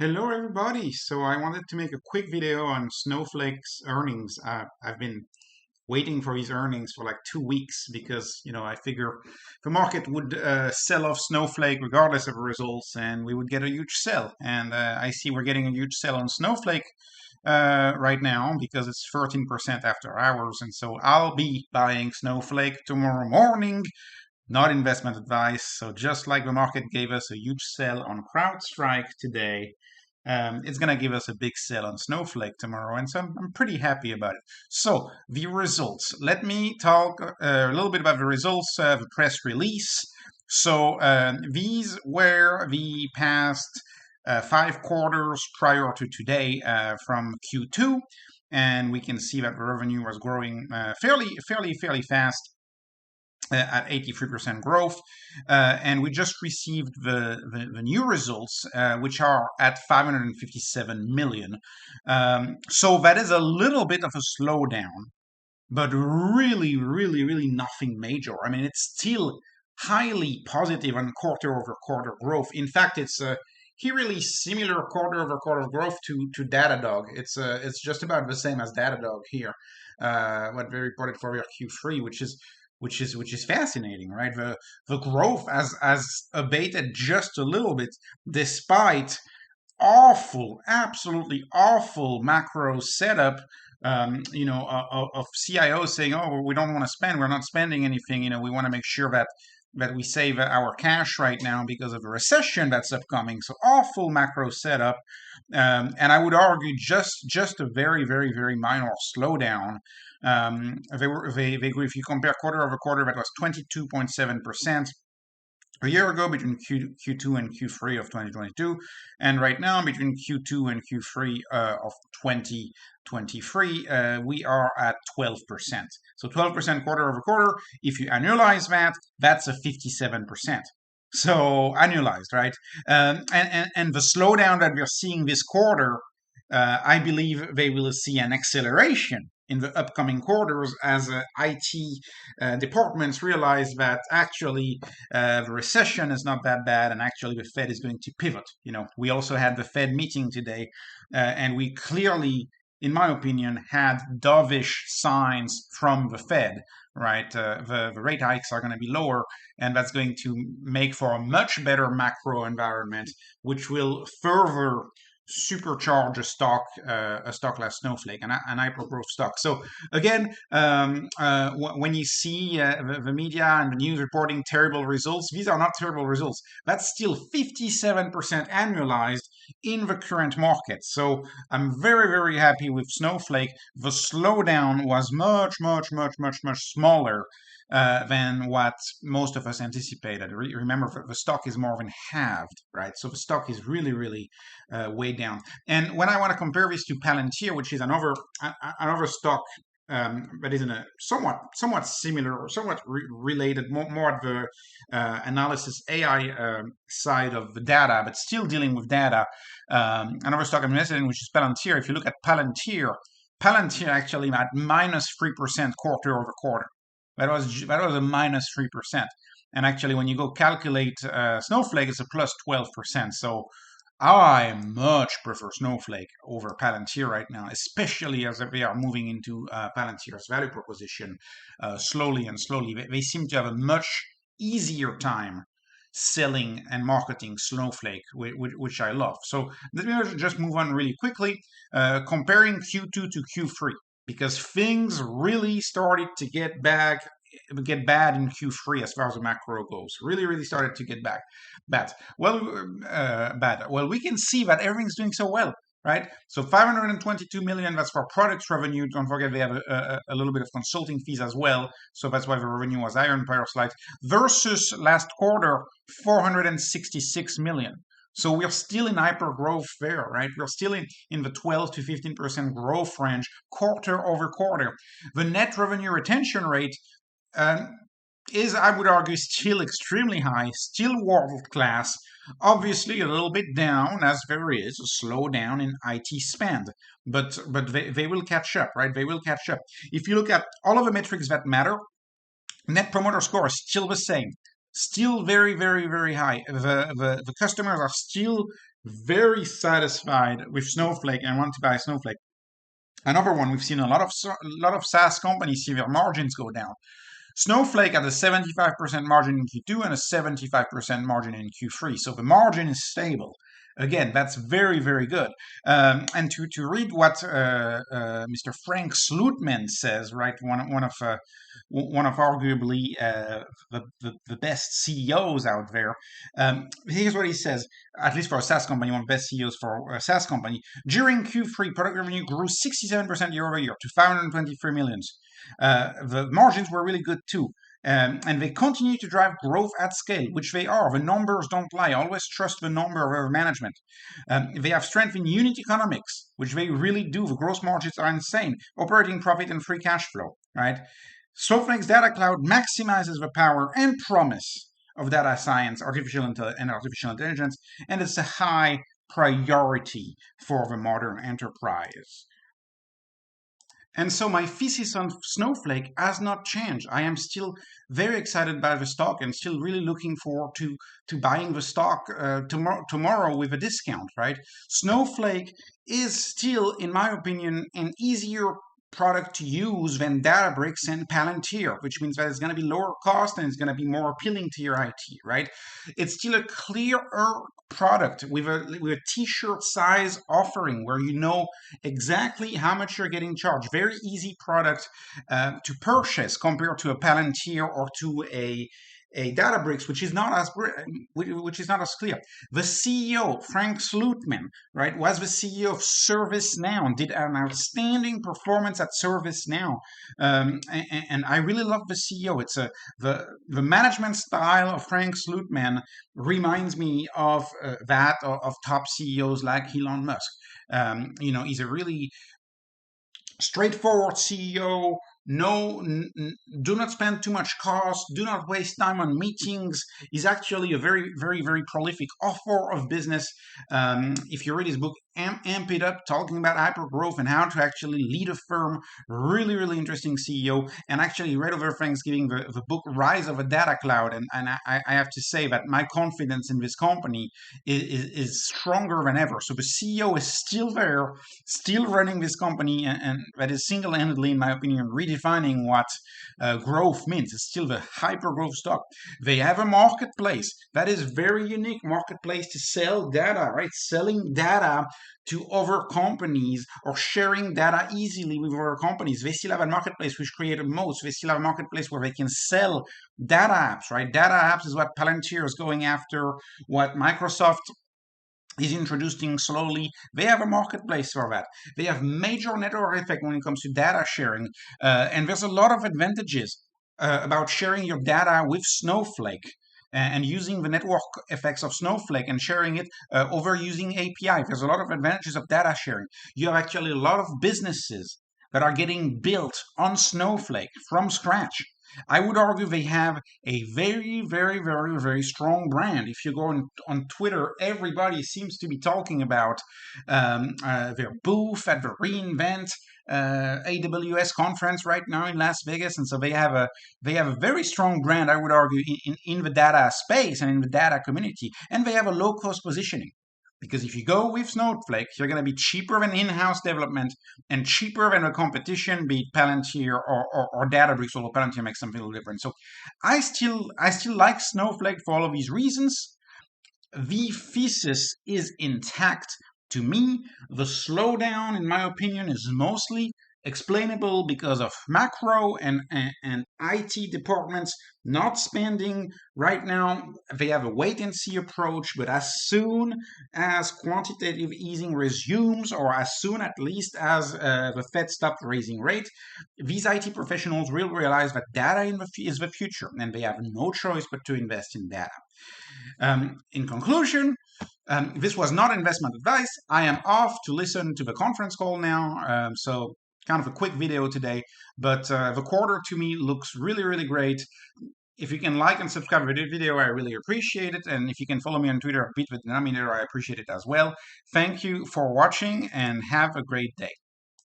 Hello, everybody. So I wanted to make a quick video on Snowflake's earnings. I've been waiting for these earnings for like 2 weeks because, I figure the market would sell off Snowflake regardless of the results and we would get a huge sell. And I see we're getting a huge sell on Snowflake right now because it's 13% after hours. And so I'll be buying Snowflake tomorrow morning. Not investment advice. So just like the market gave us a huge sell on CrowdStrike today, it's going to give us a big sell on Snowflake tomorrow, and so I'm pretty happy about it. So the results. Let me talk a little bit about the results of the press release. So these were the past 5 quarters prior to today from Q2, and we can see that the revenue was growing fairly fast at 83% growth. And we just received the new results, which are at 557 million. So that is a little bit of a slowdown, but really nothing major. I mean, it's still highly positive on quarter-over-quarter growth. In fact, it's a really similar quarter-over-quarter growth to Datadog. It's just about the same as Datadog here, what they reported for their Q3, which is fascinating, right? The growth has abated just a little bit, despite absolutely awful macro setup. Of CIOs saying, "Oh, we don't want to spend. We're not spending anything. We want to make sure that we save our cash right now because of the recession that's upcoming." So awful macro setup, and I would argue just a very minor slowdown. They grew, if you compare quarter over quarter, that was 22.7% a year ago between Q2 and Q3 of 2022, and right now between Q2 and Q3 of 2023, we are at 12%. So 12% quarter over quarter. If you annualize that, that's a 57%. So annualized, right? And the slowdown that we're seeing this quarter, I believe they will see an acceleration in the upcoming quarters as IT departments realize that actually the recession is not that bad, and actually the Fed is going to pivot. We also had the Fed meeting today, and we clearly, in my opinion, had dovish signs from the Fed. Right, the rate hikes are going to be lower, and that's going to make for a much better macro environment, which will further supercharge a stock like Snowflake, an hyper growth stock. So again, when you see the media and the news reporting terrible results, these are not terrible results. That's still 57% annualized in the current market. So I'm very happy with Snowflake. The slowdown was much smaller than what most of us anticipated. Remember, the stock is more than halved, right? So the stock is really way down. And when I want to compare this to Palantir, which is another stock that is in a somewhat similar or somewhat related, more at the analysis AI side of the data, but still dealing with data. Another stock I'm invested in, which is Palantir. If you look at Palantir actually at -3% quarter over quarter. That was a -3%. And actually, when you go calculate Snowflake, it's a plus 12%. So I much prefer Snowflake over Palantir right now, especially as they are moving into Palantir's value proposition slowly. They seem to have a much easier time selling and marketing Snowflake, which I love. So let me just move on really quickly, comparing Q2 to Q3, because things really started to get bad in Q3 as far as the macro goes. Really started to get bad. Well, we can see that everything's doing so well, right? So 522 million, that's for products revenue. Don't forget they have a little bit of consulting fees as well. So that's why the revenue was higher in prior slides. Versus last quarter, 466 million. So we're still in hyper growth there, right? We're still in the 12 to 15% growth range quarter over quarter. The net revenue retention rate is, I would argue, still extremely high, still world class. Obviously, a little bit down as there is a slowdown in IT spend, but they will catch up, right? They will catch up. If you look at all of the metrics that matter, Net Promoter Score is still the same, still very high. The customers are still very satisfied with Snowflake and want to buy Snowflake. Another one, we've seen a lot of SaaS companies see their margins go down. Snowflake had a 75% margin in Q2 and a 75% margin in Q3. So the margin is stable. Again, that's very, very good. And to read what Mr. Frank Slootman says, right, one of arguably the best CEOs out there. Here's what he says, at least for a SaaS company, one of the best CEOs for a SaaS company. During Q3, product revenue grew 67% year over year to 523 million. The margins were really good too. And they continue to drive growth at scale, which they are. The numbers don't lie. Always trust the number of our management. They have strength in unit economics, which they really do. The gross margins are insane. Operating profit and free cash flow, right? Snowflake's data cloud maximizes the power and promise of data science, artificial intelligence, and it's a high priority for the modern enterprise. And so my thesis on Snowflake has not changed. I am still very excited by the stock and still really looking forward to buying the stock tomorrow with a discount, right? Snowflake is still, in my opinion, an easier product to use than Databricks and Palantir, which means that it's going to be lower cost and it's going to be more appealing to your IT, right? It's still a clearer product with a t-shirt size offering where you know exactly how much you're getting charged. Very easy product to purchase compared to a Palantir or to a Databricks, which is not as clear. The CEO, Frank Slootman, right, was the CEO of ServiceNow and did an outstanding performance at ServiceNow. And I really love the CEO. It's the management style of Frank Slootman reminds me of that of top CEOs like Elon Musk. He's a really straightforward CEO. Do not spend too much cost. Do not waste time on meetings. He's actually a very, very, very prolific author of business. If you read his book, Amp It Up, talking about hypergrowth and how to actually lead a firm, really, really interesting CEO. And actually read over Thanksgiving the book Rise of a Data Cloud. And I have to say that my confidence in this company is stronger than ever. So the CEO is still there, still running this company, and that is single-handedly, in my opinion, redefining what growth means. It's still the hyper-growth stock. They have a marketplace that is very unique, marketplace to sell data, right? Selling data to other companies or sharing data easily with other companies. They still have a marketplace which created moats. They still have a marketplace where they can sell data apps, right? Data apps is what Palantir is going after, what Microsoft is introducing slowly. They have a marketplace for that. They have major network effect when it comes to data sharing. And there's a lot of advantages about sharing your data with Snowflake and using the network effects of Snowflake and sharing it over using API. There's a lot of advantages of data sharing. You have actually a lot of businesses that are getting built on Snowflake from scratch. I would argue they have a very, very, very, very strong brand. If you go on Twitter, everybody seems to be talking about their booth at the reInvent AWS conference right now in Las Vegas, and so they have a very strong brand, I would argue, in the data space and in the data community, and they have a low cost positioning. Because if you go with Snowflake, you're going to be cheaper than in-house development and cheaper than the competition, be it Palantir or Databricks, although Palantir makes something a little different. So I still like Snowflake for all of these reasons. The thesis is intact. To me, the slowdown, in my opinion, is mostly explainable because of macro and IT departments not spending right now. They have a wait-and-see approach, but as soon as quantitative easing resumes, or as soon at least as the Fed stops raising rates, these IT professionals will realize that data is the future, and they have no choice but to invest in data. In conclusion, this was not investment advice. I am off to listen to the conference call now, so kind of a quick video today, but the quarter to me looks really, really great. If you can like and subscribe to the video, I really appreciate it. And if you can follow me on Twitter, @BeatWithDenominator, I appreciate it as well. Thank you for watching and have a great day.